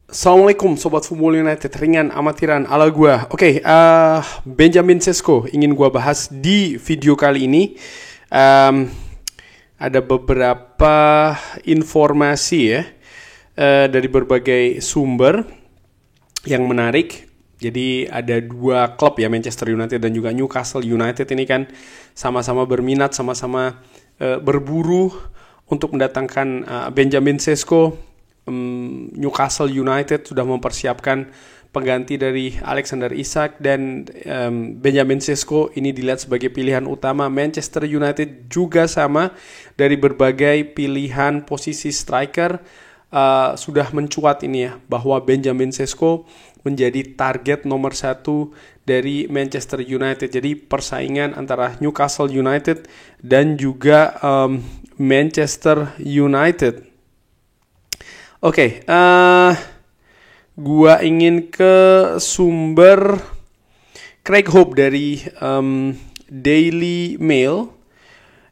Assalamualaikum Sobat Football United, ringan amatiran ala gua. Benjamin Sesko ingin gua bahas di video kali ini. Ada beberapa informasi ya dari berbagai sumber yang menarik. Jadi ada dua klub ya, Manchester United dan juga Newcastle United ini kan sama-sama berminat, sama-sama berburu untuk mendatangkan Benjamin Sesko. Newcastle United sudah mempersiapkan pengganti dari Alexander Isak dan Benjamin Sesko ini dilihat sebagai pilihan utama. Manchester United juga sama, dari berbagai pilihan posisi striker sudah mencuat ini ya, bahwa Benjamin Sesko menjadi target nomor 1 dari Manchester United. Jadi persaingan antara Newcastle United dan juga Manchester United. Gua ingin ke sumber Craig Hope dari Daily Mail.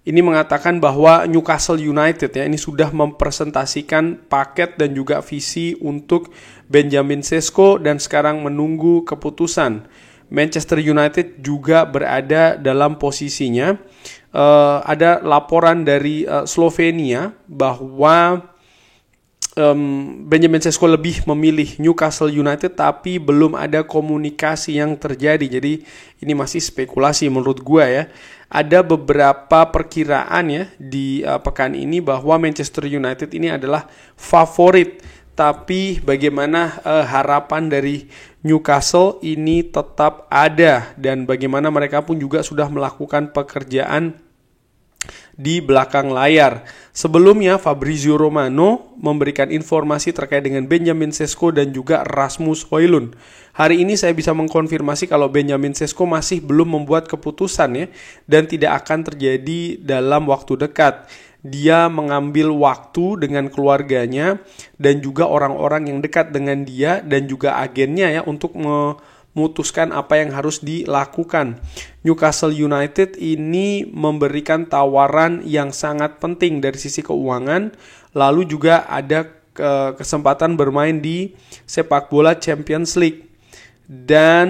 Ini mengatakan bahwa Newcastle United ya ini sudah mempresentasikan paket dan juga visi untuk Benjamin Sesko dan sekarang menunggu keputusan. Manchester United juga berada dalam posisinya. Ada laporan dari Slovenia bahwa Benjamin Sesko lebih memilih Newcastle United, tapi belum ada komunikasi yang terjadi. Jadi ini masih spekulasi menurut gue ya. Ada beberapa perkiraan ya di pekan ini bahwa Manchester United ini adalah favorit. Tapi bagaimana harapan dari Newcastle ini tetap ada, dan bagaimana mereka pun juga sudah melakukan pekerjaan di belakang layar. Sebelumnya Fabrizio Romano memberikan informasi terkait dengan Benjamin Sesko dan juga Rasmus Højlund. Hari ini saya bisa mengkonfirmasi kalau Benjamin Sesko masih belum membuat keputusan ya, dan tidak akan terjadi dalam waktu dekat. Dia mengambil waktu dengan keluarganya dan juga orang-orang yang dekat dengan dia dan juga agennya ya untuk memutuskan apa yang harus dilakukan. Newcastle United ini memberikan tawaran yang sangat penting dari sisi keuangan, lalu juga ada kesempatan bermain di sepak bola Champions League dan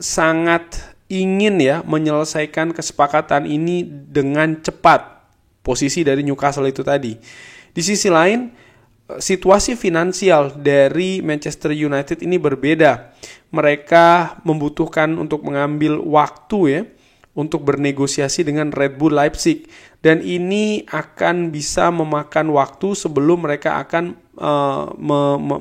sangat ingin ya menyelesaikan kesepakatan ini dengan cepat. Posisi dari Newcastle itu tadi. Di sisi lain, situasi finansial dari Manchester United ini berbeda. Mereka membutuhkan untuk mengambil waktu ya untuk bernegosiasi dengan Red Bull Leipzig, dan ini akan bisa memakan waktu sebelum mereka akan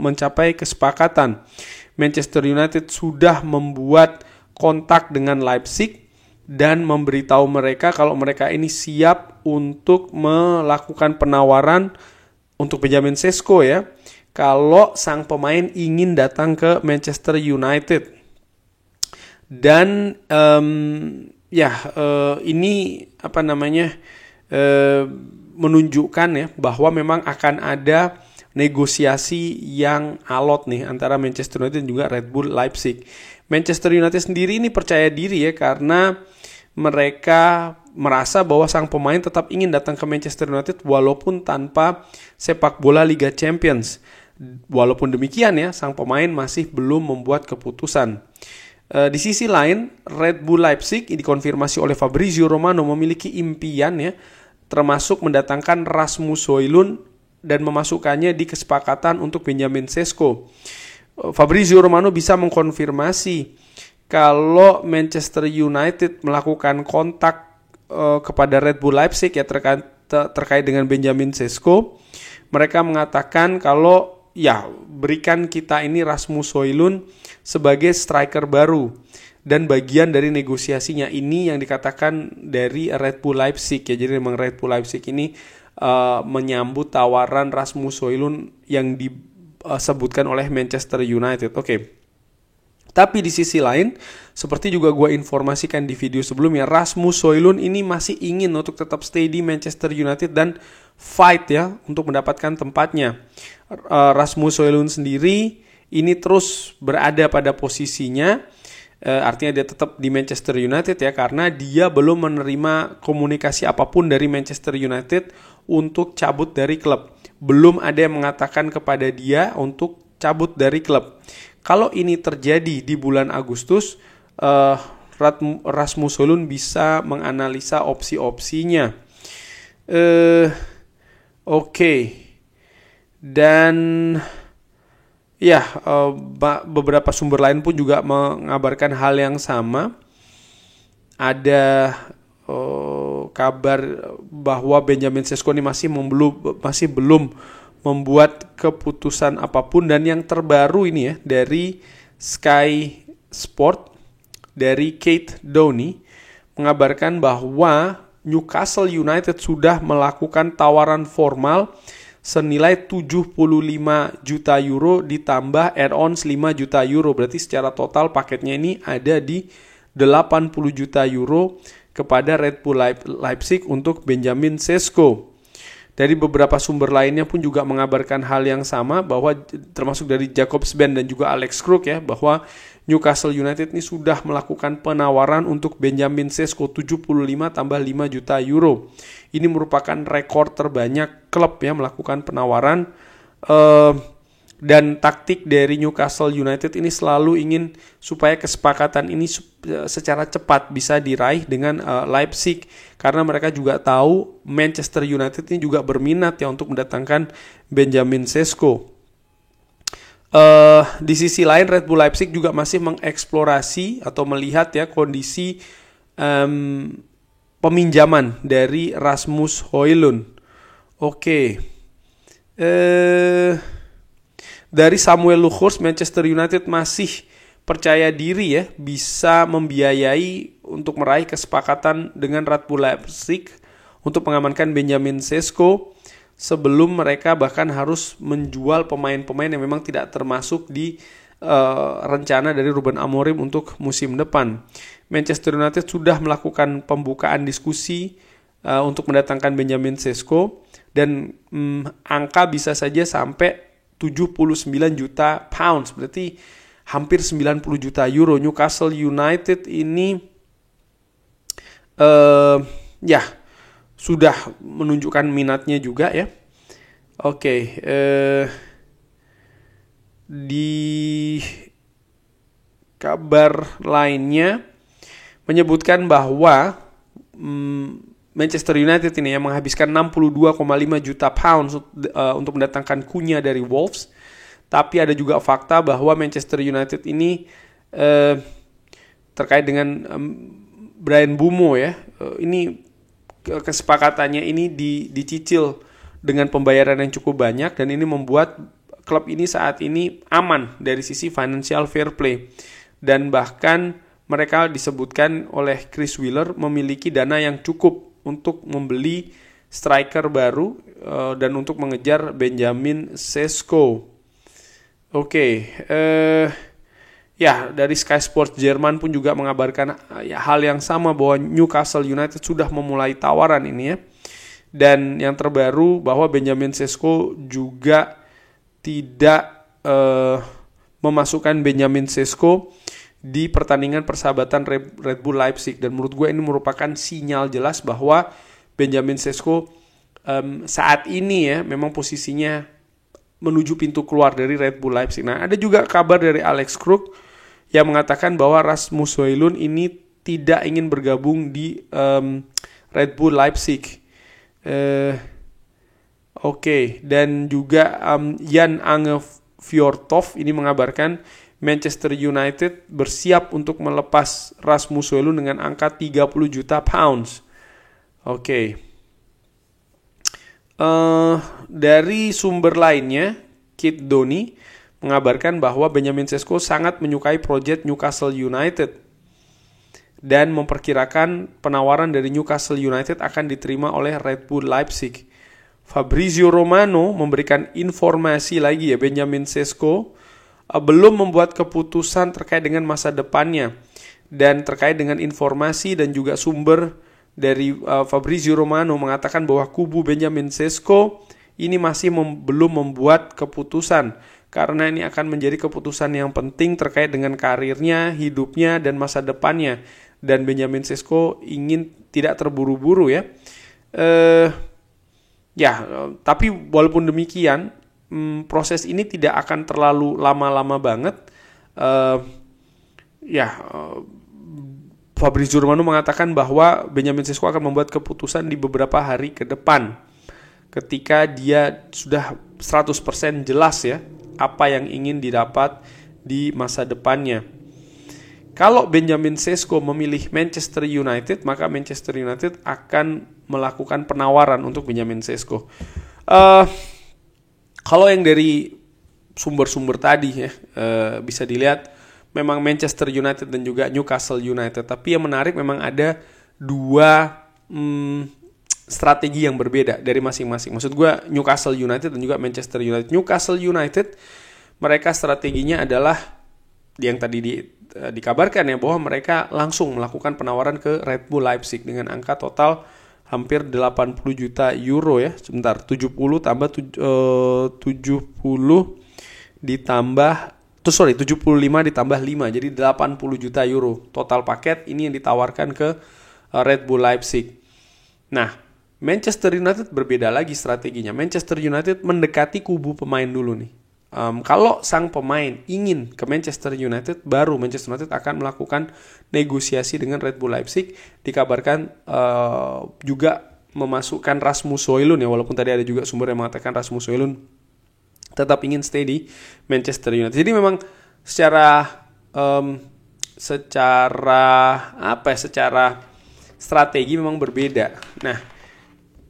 mencapai kesepakatan. Manchester United sudah membuat kontak dengan Leipzig dan memberitahu mereka kalau mereka ini siap untuk melakukan penawaran untuk Benjamin Sesko ya, kalau sang pemain ingin datang ke Manchester United. Dan ini menunjukkan ya bahwa memang akan ada negosiasi yang alot nih antara Manchester United dan juga Red Bull Leipzig. Manchester United sendiri ini percaya diri ya, karena mereka merasa bahwa sang pemain tetap ingin datang ke Manchester United walaupun tanpa sepak bola Liga Champions. Walaupun demikian ya, sang pemain masih belum membuat keputusan. Di sisi lain, Red Bull Leipzig dikonfirmasi oleh Fabrizio Romano memiliki impian ya, termasuk mendatangkan Rasmus Højlund dan memasukkannya di kesepakatan untuk Benjamin Sesko. Fabrizio Romano bisa mengkonfirmasi kalau Manchester United melakukan kontak kepada Red Bull Leipzig ya terkait dengan Benjamin Sesko. Mereka mengatakan kalau ya berikan kita ini Rasmus Højlund sebagai striker baru, dan bagian dari negosiasinya ini yang dikatakan dari Red Bull Leipzig ya. Jadi memang Red Bull Leipzig ini menyambut tawaran Rasmus Højlund yang disebutkan oleh Manchester United. Tapi di sisi lain, seperti juga gue informasikan di video sebelumnya, Rasmus Højlund ini masih ingin untuk tetap stay di Manchester United dan fight ya untuk mendapatkan tempatnya. Rasmus Højlund sendiri ini terus berada pada posisinya, artinya dia tetap di Manchester United ya, karena dia belum menerima komunikasi apapun dari Manchester United untuk cabut dari klub. Belum ada yang mengatakan kepada dia untuk cabut dari klub. Kalau ini terjadi di bulan Agustus, Rasmus Højlund bisa menganalisa opsi-opsinya. Oke. Dan ya, beberapa sumber lain pun juga mengabarkan hal yang sama. Ada kabar bahwa Benjamin Sesko ini masih belum membuat keputusan apapun. Dan yang terbaru ini ya, dari Sky Sport, dari Kate Downey mengabarkan bahwa Newcastle United sudah melakukan tawaran formal senilai 75 juta euro ditambah add-ons 5 juta euro. Berarti secara total paketnya ini ada di 80 juta euro kepada Red Bull Leipzig untuk Benjamin Sesko. Dari beberapa sumber lainnya pun juga mengabarkan hal yang sama, bahwa termasuk dari Jacobs Ben dan juga Alex Kruk ya, bahwa Newcastle United ini sudah melakukan penawaran untuk Benjamin Sesko 75 tambah 5 juta euro. Ini merupakan rekor terbanyak klub ya melakukan penawaran. Dan taktik dari Newcastle United ini selalu ingin supaya kesepakatan ini secara cepat bisa diraih dengan Leipzig, karena mereka juga tahu Manchester United ini juga berminat ya untuk mendatangkan Benjamin Sesko. Di sisi lain Red Bull Leipzig juga masih mengeksplorasi atau melihat ya kondisi peminjaman dari Rasmus Højlund. Oke. Dari Samuel Lukhurst, Manchester United masih percaya diri ya bisa membiayai untuk meraih kesepakatan dengan Red Bull Leipzig untuk mengamankan Benjamin Sesko sebelum mereka bahkan harus menjual pemain-pemain yang memang tidak termasuk di rencana dari Ruben Amorim untuk musim depan. Manchester United sudah melakukan pembukaan diskusi untuk mendatangkan Benjamin Sesko, dan angka bisa saja sampai 79 juta pounds, berarti hampir 90 juta euro. Newcastle United ini ya sudah menunjukkan minatnya juga ya. Oke, di kabar lainnya menyebutkan bahwa Manchester United ini yang menghabiskan 62,5 juta pounds untuk mendatangkan Cunha dari Wolves. Tapi ada juga fakta bahwa Manchester United ini terkait dengan Bryan Mbeumo ya, ini kesepakatannya ini dicicil dengan pembayaran yang cukup banyak, dan ini membuat klub ini saat ini aman dari sisi financial fair play. Dan bahkan mereka disebutkan oleh Chris Wheeler memiliki dana yang cukup untuk membeli striker baru dan untuk mengejar Benjamin Sesko. Oke, ya dari Sky Sports Jerman pun juga mengabarkan ya, hal yang sama, bahwa Newcastle United sudah memulai tawaran ini ya. Dan yang terbaru bahwa Benjamin Sesko juga tidak memasukkan Benjamin Sesko di pertandingan persahabatan Red Bull Leipzig. Dan menurut gue ini merupakan sinyal jelas bahwa Benjamin Sesko saat ini ya memang posisinya menuju pintu keluar dari Red Bull Leipzig. Nah, ada juga kabar dari Alex Kruk yang mengatakan bahwa Rasmus Højlund ini tidak ingin bergabung di Red Bull Leipzig. Oke. Dan juga Jan Ange Fjortov ini mengabarkan Manchester United bersiap untuk melepas Rasmus Højlund dengan angka 30 juta pounds. Oke. Dari sumber lainnya, Kate Downey mengabarkan bahwa Benjamin Sesko sangat menyukai proyek Newcastle United dan memperkirakan penawaran dari Newcastle United akan diterima oleh Red Bull Leipzig. Fabrizio Romano memberikan informasi lagi ya, Benjamin Sesko belum membuat keputusan terkait dengan masa depannya. Dan terkait dengan informasi dan juga sumber dari Fabrizio Romano mengatakan bahwa kubu Benjamin Sesko ini masih belum membuat keputusan, karena ini akan menjadi keputusan yang penting terkait dengan karirnya, hidupnya, dan masa depannya. Dan Benjamin Sesko ingin tidak terburu-buru ya. Tapi walaupun demikian, proses ini tidak akan terlalu lama-lama banget. Fabrizio Romano mengatakan bahwa Benjamin Sesko akan membuat keputusan di beberapa hari ke depan ketika dia sudah 100% jelas ya apa yang ingin didapat di masa depannya. Kalau Benjamin Sesko memilih Manchester United, maka Manchester United akan melakukan penawaran untuk Benjamin Sesko. Kalau yang dari sumber-sumber tadi ya, bisa dilihat memang Manchester United dan juga Newcastle United. Tapi yang menarik memang ada dua strategi yang berbeda dari masing-masing. Maksud gue Newcastle United dan juga Manchester United. Newcastle United mereka strateginya adalah yang tadi dikabarkan ya, bahwa mereka langsung melakukan penawaran ke Red Bull Leipzig dengan angka total hampir 80 juta euro ya. Sebentar, 70 tambah 70 ditambah 75 ditambah 5, jadi 80 juta euro. Total paket ini yang ditawarkan ke Red Bull Leipzig. Nah, Manchester United berbeda lagi strateginya. Manchester United mendekati kubu pemain dulu nih. Kalau sang pemain ingin ke Manchester United, baru Manchester United akan melakukan negosiasi dengan Red Bull Leipzig. Dikabarkan juga memasukkan Rasmus Højlund ya, walaupun tadi ada juga sumber yang mengatakan Rasmus Højlund tetap ingin stay di Manchester United. Jadi memang secara strategi memang berbeda. Nah,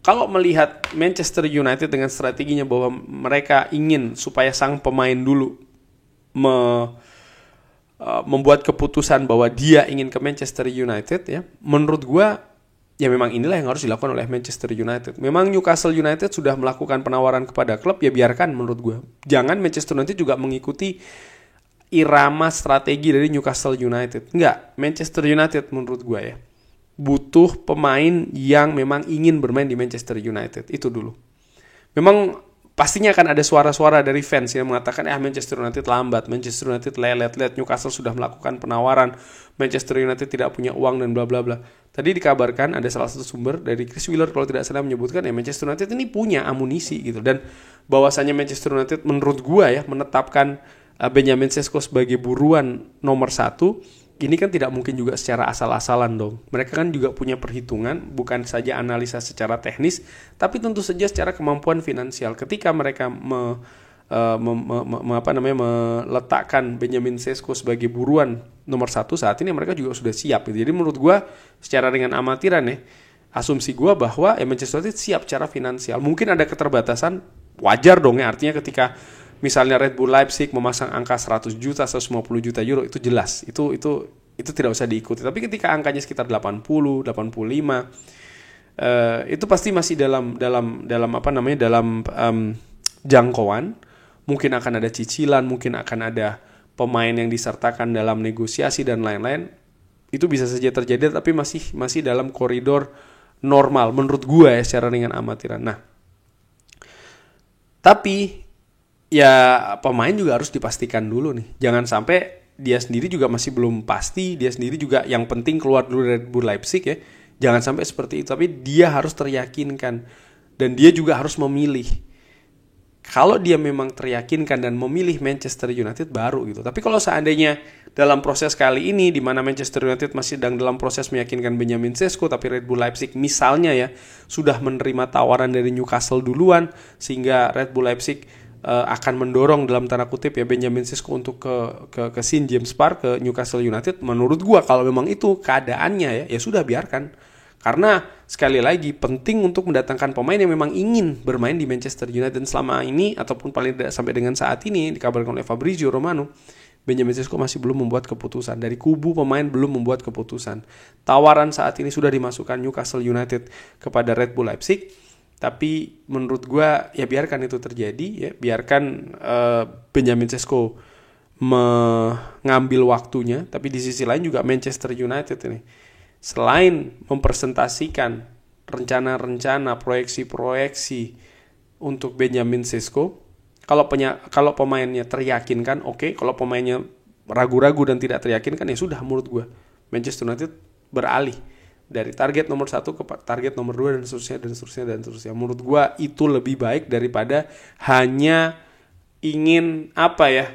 kalau melihat Manchester United dengan strateginya bahwa mereka ingin supaya sang pemain dulu membuat keputusan bahwa dia ingin ke Manchester United ya, menurut gue ya memang inilah yang harus dilakukan oleh Manchester United. Memang Newcastle United sudah melakukan penawaran kepada klub, ya biarkan menurut gue. Jangan Manchester United juga mengikuti irama strategi dari Newcastle United. Enggak, Manchester United menurut gue ya butuh pemain yang memang ingin bermain di Manchester United. Itu dulu. Memang pastinya akan ada suara-suara dari fans yang mengatakan Manchester United lambat, Manchester United lelet, Newcastle sudah melakukan penawaran, Manchester United tidak punya uang dan bla bla bla. Tadi dikabarkan ada salah satu sumber dari Chris Wheeler kalau tidak salah menyebutkan Manchester United ini punya amunisi gitu, dan bahwasanya Manchester United menurut gua ya menetapkan Benjamin Sesko sebagai buruan nomor 1. Ini kan tidak mungkin juga secara asal-asalan dong. Mereka kan juga punya perhitungan, bukan saja analisa secara teknis, tapi tentu saja secara kemampuan finansial. Ketika mereka meletakkan Benjamin Sesko sebagai buruan nomor 1 saat ini, mereka juga sudah siap. Jadi menurut gue, secara dengan amatiran ya, asumsi gue bahwa Manchester United siap secara finansial. Mungkin ada keterbatasan, wajar dong ya. Artinya ketika misalnya Red Bull Leipzig memasang angka 100 juta, 150 juta euro, itu jelas. Itu tidak usah diikuti. Tapi ketika angkanya sekitar 80, 85, itu pasti masih dalam jangkauan. Mungkin akan ada cicilan, mungkin akan ada pemain yang disertakan dalam negosiasi dan lain-lain. Itu bisa saja terjadi, tapi masih dalam koridor normal menurut gue ya, secara dengan amatiran. Nah, tapi ya pemain juga harus dipastikan dulu nih. Jangan sampai dia sendiri juga masih belum pasti, dia sendiri juga yang penting keluar dulu dari Red Bull Leipzig ya. Jangan sampai seperti itu, tapi dia harus teryakinkan dan dia juga harus memilih. Kalau dia memang teryakinkan dan memilih Manchester United baru gitu. Tapi kalau seandainya dalam proses kali ini di mana Manchester United masih sedang dalam proses meyakinkan Benjamin Sesko, tapi Red Bull Leipzig misalnya ya sudah menerima tawaran dari Newcastle duluan, sehingga Red Bull Leipzig akan mendorong dalam tanda kutip ya Benjamin Sesko untuk ke St. James Park, ke Newcastle United. Menurut gua kalau memang itu keadaannya ya sudah biarkan. Karena sekali lagi penting untuk mendatangkan pemain yang memang ingin bermain di Manchester United. Dan selama ini ataupun paling tidak sampai dengan saat ini dikabarkan oleh Fabrizio Romano, Benjamin Sesko masih belum membuat keputusan. Dari kubu pemain belum membuat keputusan. Tawaran saat ini sudah dimasukkan Newcastle United kepada Red Bull Leipzig. Tapi menurut gue ya biarkan itu terjadi ya, biarkan Benjamin Sesko mengambil waktunya. Tapi di sisi lain juga Manchester United ini selain mempresentasikan rencana-rencana, proyeksi-proyeksi untuk Benjamin Sesko, kalau pemainnya teryakinkan oke. Kalau pemainnya ragu-ragu dan tidak teryakinkan ya sudah, menurut gue Manchester United beralih dari target nomor 1 ke target nomor 2 dan seterusnya. Menurut gue itu lebih baik daripada hanya ingin apa ya,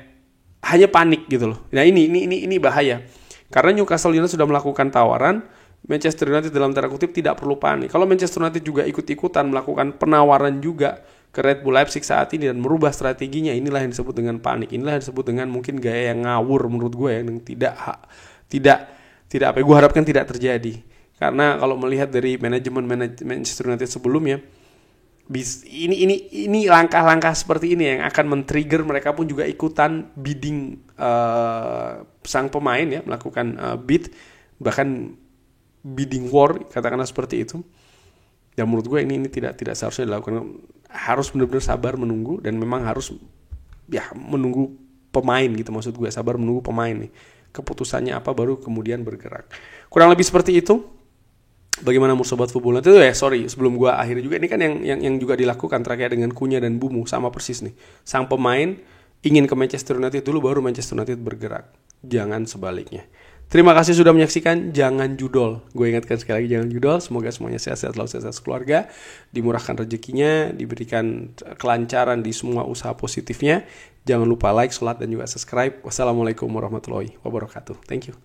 hanya panik gitu loh. Nah ini bahaya. Karena Newcastle United sudah melakukan tawaran, Manchester United dalam tanda kutip tidak perlu panik. Kalau Manchester United juga ikut-ikutan melakukan penawaran juga ke Red Bull Leipzig saat ini dan merubah strateginya, inilah yang disebut dengan panik. Inilah yang disebut dengan mungkin gaya yang ngawur menurut gue ya, yang tidak apa gue harapkan tidak terjadi. Karena kalau melihat dari manajemen Manchester United sebelumnya, ini langkah-langkah seperti ini yang akan men-trigger mereka pun juga ikutan bidding sang pemain ya, melakukan bid, bahkan bidding war katakanlah seperti itu. Dan menurut gue ini tidak seharusnya dilakukan. Harus benar-benar sabar menunggu, dan memang harus ya menunggu pemain gitu, maksud gue sabar menunggu pemain nih, keputusannya apa baru kemudian bergerak. Kurang lebih seperti itu. Bagaimana menurut Sobat Football United? Sebelum gue akhiri juga, ini kan yang juga dilakukan terkait dengan Cunha dan Bumu sama persis nih. Sang pemain ingin ke Manchester United dulu baru Manchester United bergerak. Jangan sebaliknya. Terima kasih sudah menyaksikan. Jangan judol. Gue ingatkan sekali lagi, jangan judol. Semoga semuanya sehat-sehat, selalu sehat keluarga, dimurahkan rezekinya, diberikan kelancaran di semua usaha positifnya. Jangan lupa like, sholat, dan juga subscribe. Wassalamualaikum warahmatullahi wabarakatuh. Thank you.